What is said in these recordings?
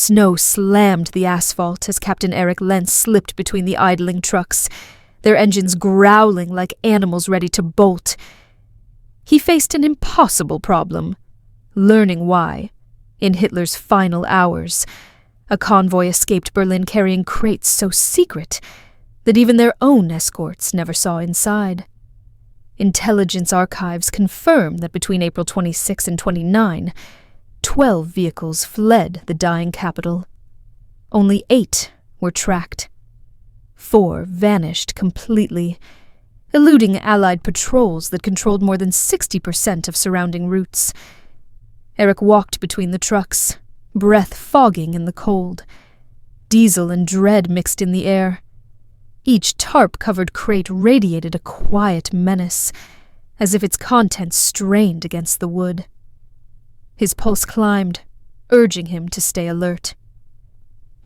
Snow slammed the asphalt as Captain Erik Lenz slipped between the idling trucks, their engines growling like animals ready to bolt. He faced an impossible problem, learning why, in Hitler's final hours, a convoy escaped Berlin carrying crates so secret that even their own escorts never saw inside. Intelligence archives confirm that between April 26 and 29, 12 vehicles fled the dying capital. Only 8 were tracked. 4 vanished completely, eluding Allied patrols that controlled more than 60% of surrounding routes. Erik walked between the trucks, breath fogging in the cold. Diesel and dread mixed in the air. Each tarp-covered crate radiated a quiet menace, as if its contents strained against the wood. His pulse climbed, urging him to stay alert.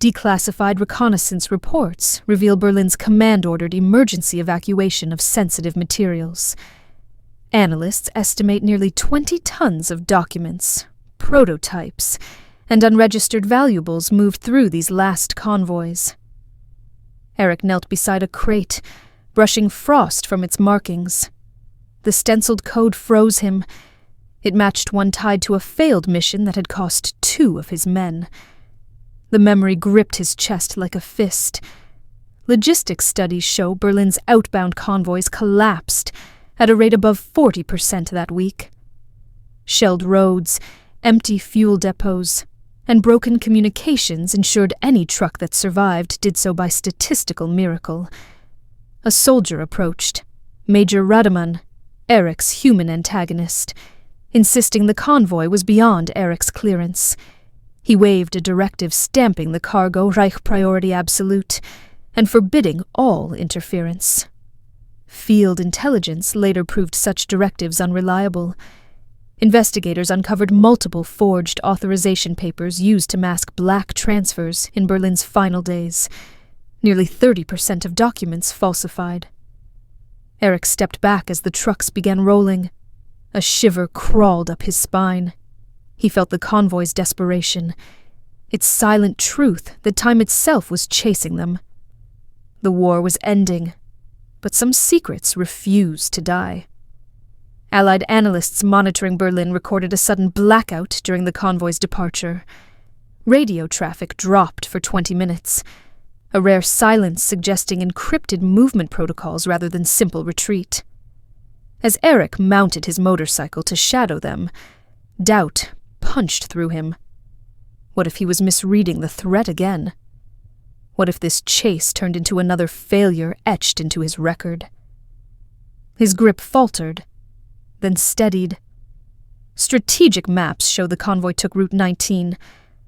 Declassified reconnaissance reports reveal Berlin's command-ordered emergency evacuation of sensitive materials. Analysts estimate nearly 20 tons of documents, prototypes, and unregistered valuables moved through these last convoys. Erik knelt beside a crate, brushing frost from its markings. The stenciled code froze him. It matched one tied to a failed mission that had cost 2 of his men. The memory gripped his chest like a fist. Logistics studies show Berlin's outbound convoys collapsed at a rate above 40% that week. Shelled roads, empty fuel depots, and broken communications ensured any truck that survived did so by statistical miracle. A soldier approached, Major Rademann, Erik's human antagonist, insisting the convoy was beyond Erik's clearance. He waved a directive stamping the cargo Reich priority absolute and forbidding all interference. Field intelligence later proved such directives unreliable. Investigators uncovered multiple forged authorization papers used to mask black transfers in Berlin's final days. Nearly 30% of documents falsified. Erik stepped back as the trucks began rolling. A shiver crawled up his spine. He felt the convoy's desperation, its silent truth that time itself was chasing them. The war was ending, but some secrets refused to die. Allied analysts monitoring Berlin recorded a sudden blackout during the convoy's departure. Radio traffic dropped for 20 minutes, a rare silence suggesting encrypted movement protocols rather than simple retreat. As Erik mounted his motorcycle to shadow them, doubt punched through him. What if he was misreading the threat again? What if this chase turned into another failure etched into his record? His grip faltered, then steadied. Strategic maps show the convoy took Route 19,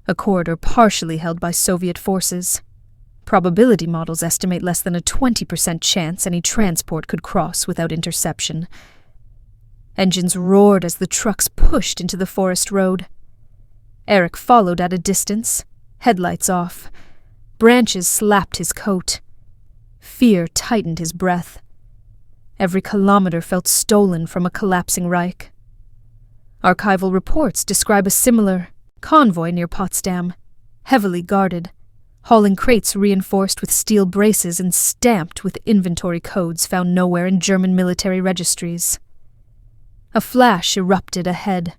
a corridor partially held by Soviet forces. Probability models estimate less than a 20% chance any transport could cross without interception. Engines roared as the trucks pushed into the forest road. Erik followed at a distance, headlights off. Branches slapped his coat. Fear tightened his breath. Every kilometer felt stolen from a collapsing Reich. Archival reports describe a similar convoy near Potsdam, heavily guarded, hauling crates reinforced with steel braces and stamped with inventory codes found nowhere in German military registries. A flash erupted ahead.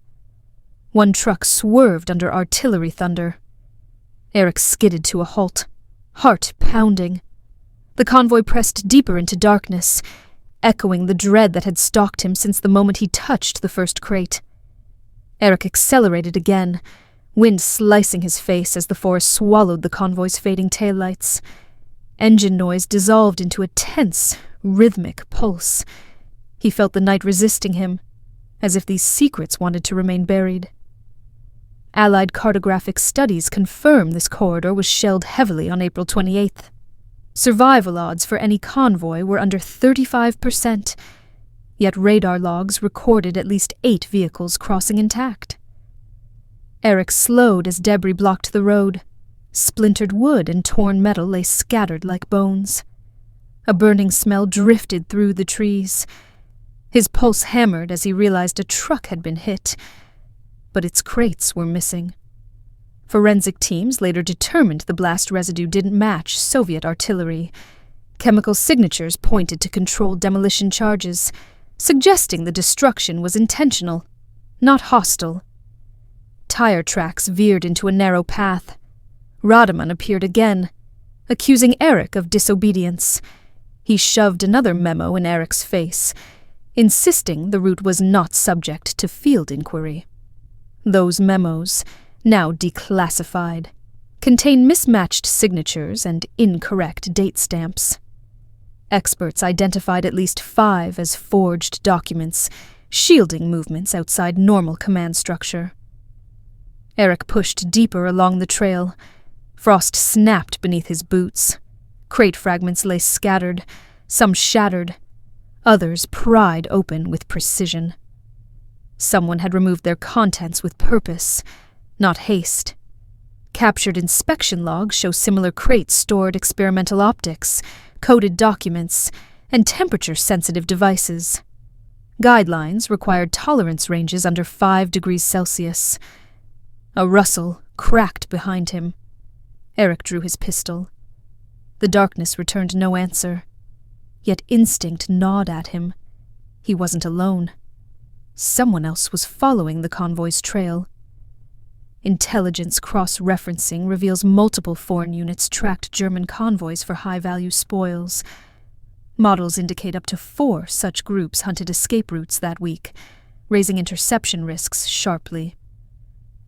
One truck swerved under artillery thunder. Erik skidded to a halt, heart pounding. The convoy pressed deeper into darkness, echoing the dread that had stalked him since the moment he touched the first crate. Erik accelerated again, wind slicing his face as the forest swallowed the convoy's fading taillights. Engine noise dissolved into a tense, rhythmic pulse. He felt the night resisting him, as if these secrets wanted to remain buried. Allied cartographic studies confirm this corridor was shelled heavily on April 28th. Survival odds for any convoy were under 35%, yet radar logs recorded at least 8 vehicles crossing intact. Erik slowed as debris blocked the road. Splintered wood and torn metal lay scattered like bones. A burning smell drifted through the trees. His pulse hammered as he realized a truck had been hit, but its crates were missing. Forensic teams later determined the blast residue didn't match Soviet artillery. Chemical signatures pointed to controlled demolition charges, suggesting the destruction was intentional, not hostile. Tire tracks veered into a narrow path. Rademann appeared again, accusing Erik of disobedience. He shoved another memo in Erik's face, insisting the route was not subject to field inquiry. Those memos, now declassified, contain mismatched signatures and incorrect date stamps. Experts identified at least 5 as forged documents, shielding movements outside normal command structure. Erik pushed deeper along the trail. Frost snapped beneath his boots. Crate fragments lay scattered, some shattered, others pried open with precision. Someone had removed their contents with purpose, not haste. Captured inspection logs show similar crates stored experimental optics, coded documents, and temperature-sensitive devices. Guidelines required tolerance ranges under 5 degrees Celsius. A rustle cracked behind him. Erik drew his pistol. The darkness returned no answer, yet instinct gnawed at him. He wasn't alone. Someone else was following the convoy's trail. Intelligence cross-referencing reveals multiple foreign units tracked German convoys for high-value spoils. Models indicate up to 4 such groups hunted escape routes that week, raising interception risks sharply.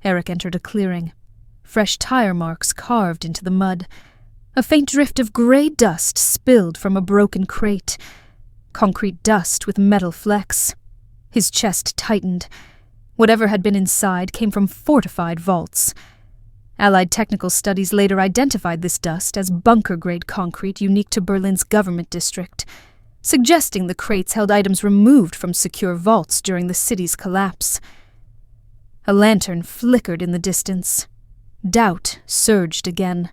Erik entered a clearing. Fresh tire marks carved into the mud. A faint drift of gray dust spilled from a broken crate. Concrete dust with metal flecks. His chest tightened. Whatever had been inside came from fortified vaults. Allied technical studies later identified this dust as bunker-grade concrete unique to Berlin's government district, suggesting the crates held items removed from secure vaults during the city's collapse. A lantern flickered in the distance. Doubt surged again.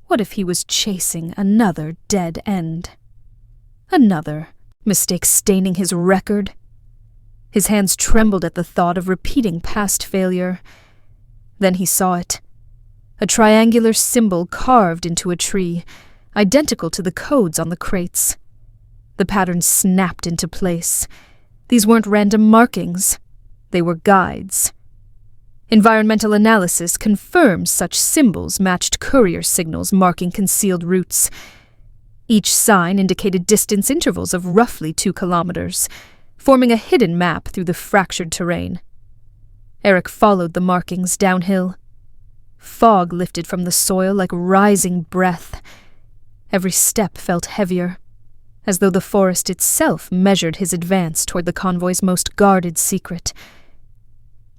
What if he was chasing another dead end? Another mistake staining his record? His hands trembled at the thought of repeating past failure. Then he saw it. A triangular symbol carved into a tree, identical to the codes on the crates. The pattern snapped into place. These weren't random markings. They were guides. Environmental analysis confirmed such symbols matched courier signals marking concealed routes. Each sign indicated distance intervals of roughly 2 kilometers, forming a hidden map through the fractured terrain. Erik followed the markings downhill. Fog lifted from the soil like rising breath. Every step felt heavier, as though the forest itself measured his advance toward the convoy's most guarded secret.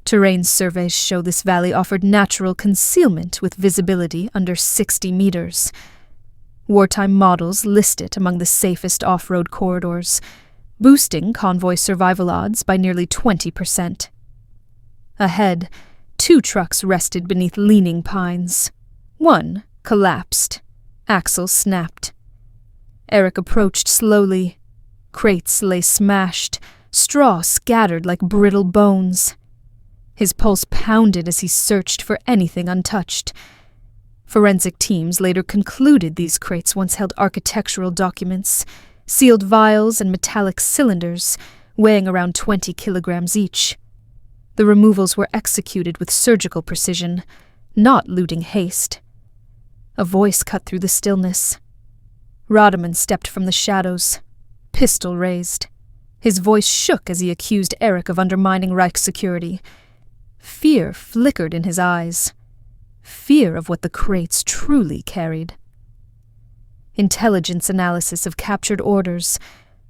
Terrain surveys show this valley offered natural concealment with visibility under 60 meters. Wartime models list it among the safest off-road corridors, boosting convoy survival odds by nearly 20%. Ahead, 2 trucks rested beneath leaning pines. One collapsed. Axle snapped. Erik approached slowly. Crates lay smashed, straw scattered like brittle bones. His pulse pounded as he searched for anything untouched. Forensic teams later concluded these crates once held architectural documents, sealed vials and metallic cylinders, weighing around 20 kilograms each. The removals were executed with surgical precision, not looting haste. A voice cut through the stillness. Rademann stepped from the shadows, pistol raised. His voice shook as he accused Erik of undermining Reich security. Fear flickered in his eyes. Fear of what the crates truly carried. Intelligence analysis of captured orders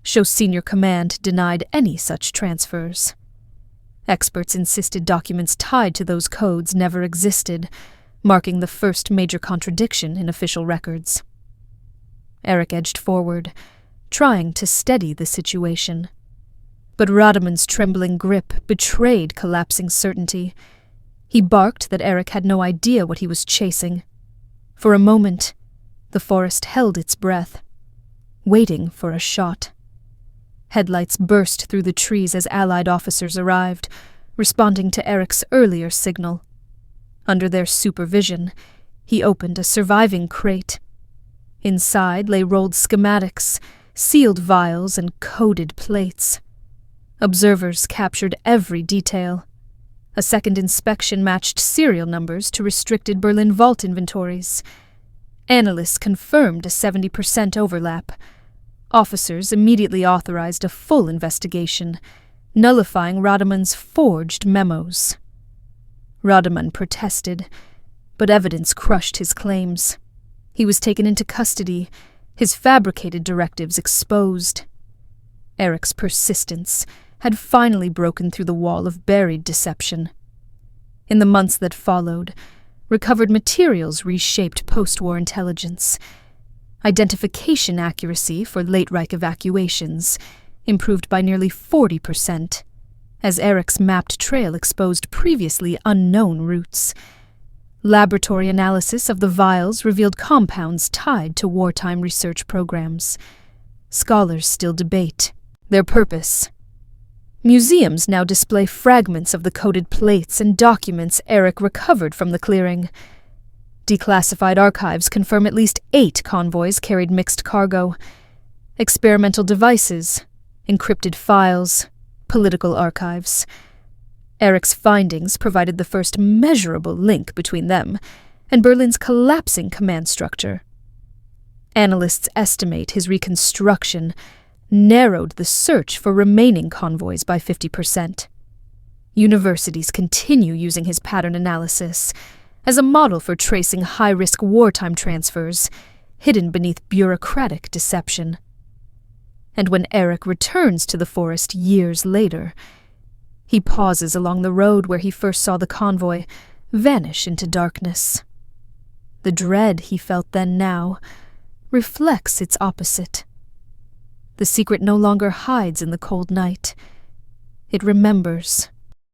show senior command denied any such transfers. Experts insisted documents tied to those codes never existed, marking the first major contradiction in official records. Erik edged forward, trying to steady the situation. But Rademann's trembling grip betrayed collapsing certainty. He barked that Erik had no idea what he was chasing. For a moment, the forest held its breath, waiting for a shot. Headlights burst through the trees as Allied officers arrived, responding to Erik's earlier signal. Under their supervision, he opened a surviving crate. Inside lay rolled schematics, sealed vials, and coded plates. Observers captured every detail. A second inspection matched serial numbers to restricted Berlin vault inventories. Analysts confirmed a 70% overlap. Officers immediately authorized a full investigation, nullifying Rademann's forged memos. Rademann protested, but evidence crushed his claims. He was taken into custody, his fabricated directives exposed. Erik's persistence had finally broken through the wall of buried deception. In the months that followed, recovered materials reshaped post-war intelligence. Identification accuracy for late Reich evacuations improved by nearly 40%, as Erik's mapped trail exposed previously unknown routes. Laboratory analysis of the vials revealed compounds tied to wartime research programs. Scholars still debate their purpose. Museums now display fragments of the coded plates and documents Erik recovered from the clearing. Declassified archives confirm at least 8 convoys carried mixed cargo. Experimental devices, encrypted files, political archives. Erik's findings provided the first measurable link between them and Berlin's collapsing command structure. Analysts estimate his reconstruction narrowed the search for remaining convoys by 50%. Universities continue using his pattern analysis as a model for tracing high-risk wartime transfers hidden beneath bureaucratic deception. And when Erik returns to the forest years later, he pauses along the road where he first saw the convoy vanish into darkness. The dread he felt then now reflects its opposite. The secret no longer hides in the cold night. It remembers.